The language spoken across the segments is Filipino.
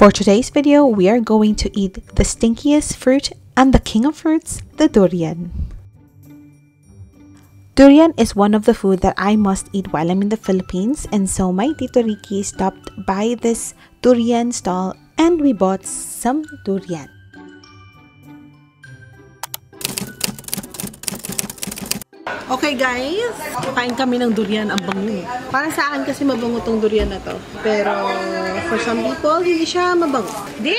For today's video, we are going to eat the stinkiest fruit and the king of fruits, the durian. Durian is one of the food that I must eat while I'm in the Philippines, and so my Tito Ricky stopped by this durian stall and we bought some durian. Okay guys, kain kami ng durian, ang bango. Para sa akin kasi mabango tong durian na to. Pero for some people, hindi siya mabango. Di!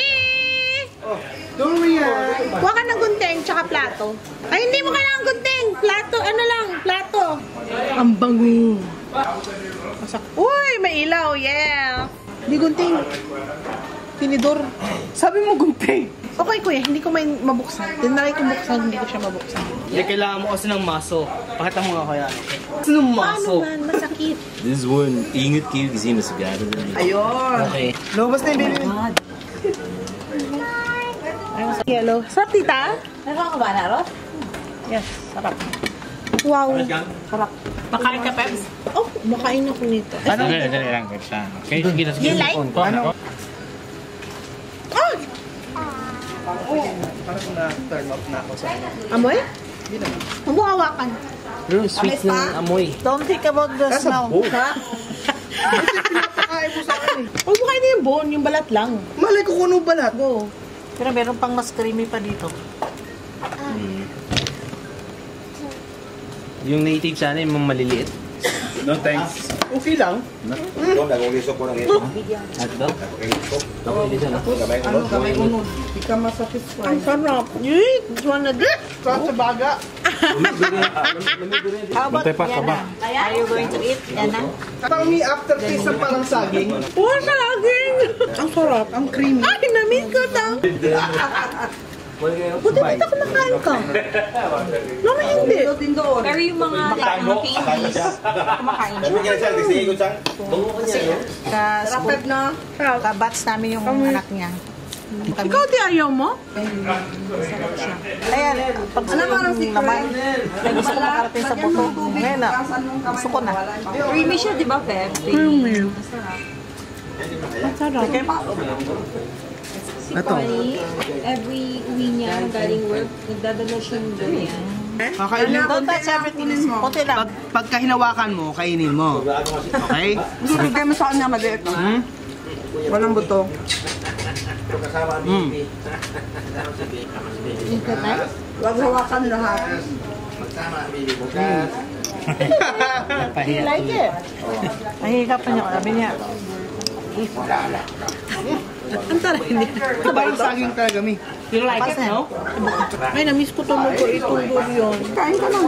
Oh, durian! Kuha ka ng gunting tsaka plato. Ay, hindi mo kailangan gunting! Plato, ano lang, plato. Ang bango. Uy, may ilaw, yeah! Hindi gunting. Tinidor. Sabi mo gunting! Okay kuya, hindi ko may mabuksan. Tinry ko buksan, hindi ko siya mabuksan. Hindi, kailangan mo kasi ng maso. Pakita mo nga kaya. Kasi ng maso. Paano man? Masakit. This is one ingat kayo kasi masagada na. Ayun! Okay. Lumabas na yung baby. Yellow. Sarap, tita? Nagawa ka ba, Narot? Yes, sarap. Wow. Sarap. Makain ka, Peps? Oh, makain ako nito. Ano? Dali lang. Okay, sige na. You like? Ano? Parang na-turn off na ako sa Amoy? Huwag mo hawakan. Pero sweet ng amoy. Don't think about the smell. Ha? pinapakain mo sa akin eh. Huwag mo kain na yung bone, yung balat lang. Malay ko kung anong balat. Go. Pero meron pang mas creamy pa dito. Yung native sana yung mga maliliit. No thanks. Okay lang. Hotdog? Ano kamay unod? Hindi ka masatisfy. Ang sarap. Yee! Just wanna do it. Sa baga. How about Yana? Are you going to eat, Yana? Parang may aftertaste na parang saging. Oh, saging! Ang sarap. Ang creamy. Ay, na-miss ko na. Buti dito kumakain ka. Naman hindi. Pero yung mga candies, kumakain siya. Rapid na. Kabats namin yung anak niya. Ikaw di ayaw mo? Ayan, pag gusto yung naman, may gusto ko makarating sa buto. Ngayon na, gusto ko na. Creamy siya, di ba, Pep? Creamy. Ang sarap. Si Connie, every uwi niya galing work, nagdadala siya ng durian. Kakainin mo. Don't touch everything. Kunti lang. Pagka hinawakan mo, kainin mo. Okay? Bigay mo sa kanya maliit, no? Walang buto. Huwag hawakan lahat. You like it? Mahihikapan niya. Sabi niya, Ang taray niya. Parang saging talaga, Mi. you like it, no? Ay, na-miss ko tumugo itong durian. Kain ka lang.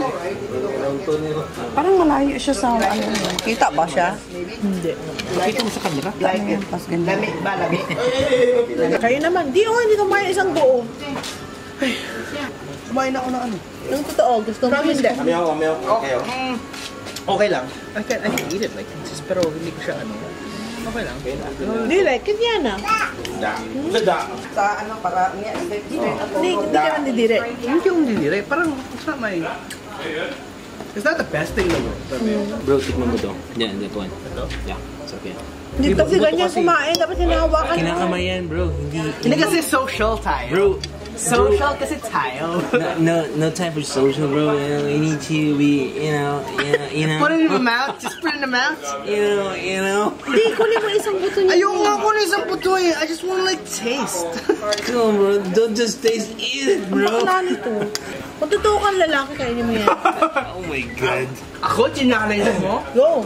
Parang malayo siya sa ano. Kita ba siya? Hindi. Kita mo sa camera? Like it. Pas ganyan. Lami ba? Lami? Kayo naman. Hindi kumain isang buo. Kumain ako ng ano. Yung totoo, gusto mo hindi. Okay lang. I can eat it like this, pero hindi ko siya ano. Okay lang. Hindi, like it yan ah. Sa ano, para straight ako. Hindi ka nandidire. Hindi ko nilire. Parang it's not my... It's not the best thing in the world. Bro, tikman mo to. Yan, that one. Yeah, it's okay. Hindi kasi ganyan kumain, dapat hinahawakan mo. Kinakamayan, bro. Hindi kasi social tayo. Bro, Social kasi tayo. no time for social, bro. You need to be, you know. Put it in the mouth. Just put it in the mouth. You know. Hindi, kunin mo isang buto niya. Ayoko nga ko na isang puto eh. I just want to like taste. Come on, bro. Don't just taste, eat it, Ang bro. bakla nito. Kung totoo kang lalaki, kainin mo yan. Oh my God. Ako, chinakain mo? Go.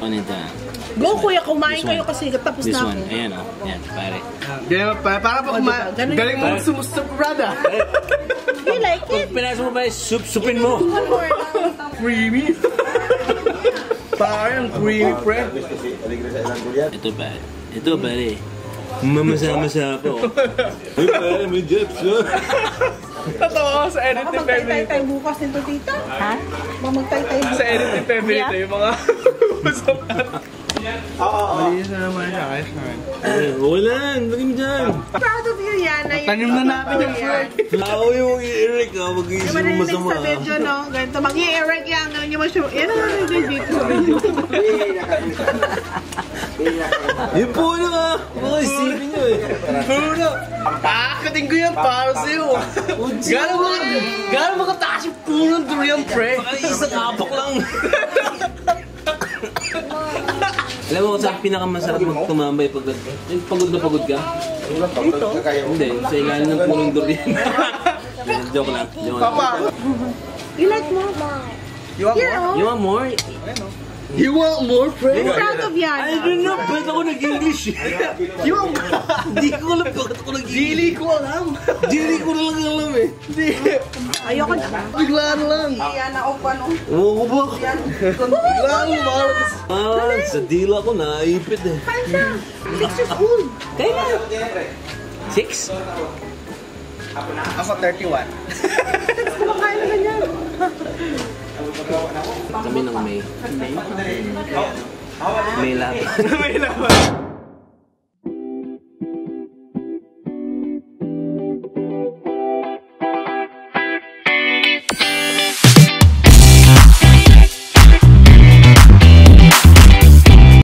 Ano ito? Go, kuya. Kumain kayo kasi tapos This na one. ako. Ayan, oh. Ayan, pare. Para pa galing mo sumusup, brother. You like it? Pinasok mo ba yung supin mo? One more. Creamy. Parang creamy, friend. Ito, pare. Ito, pare. Mamasa-masa ako. Uy, pare, may jobs, oh. Totoo sa edit ni Pepe. Magtay-tay bukas nito, tita. Ha? Magtay-tay bukas. Sa edit ni Pepe ito yung mga usapan. Malinis na naman siya. Ayos naman. Wala, lagi mo dyan. Proud of you, Yana. Tanim na namin yung fruit. Ako yung i-Eric, mag-iisip mo Marinig masama. sa video, no? Ganito, mag-i-erect yan. Ganun yung masyo. Yan ang narinig dito sa video. Yung puno ka. Baka isipin nyo Puno! Pakakating ko yan para sa'yo. Gano'n makataas yung puno ng durian, pre? Isang apak lang. Alam mo kung saan pinakamasarap magtumambay pag pagod na pagod ka? Dito? Hindi, sa ilalim ng punong durian. Joke lang. Papa! You like more? You want Here, more? You want more? You want more, pre? I'm proud of Yana. I don't know, ba't ako nag-English? You want more? Hindi ko alam bakit ako nag-English. Dili ko alam. Dili ko na lang alam eh. Hindi. Ayoko na. Biglaan lang. Yan na opa no. Oo ba? Biglaan mo, Marcos. Sa dila ko naipit eh. Kain na. 6 years old. Kaya na. 6? Ako 31. Kumakain naman yan. Kami ng May. May lahat. May laban.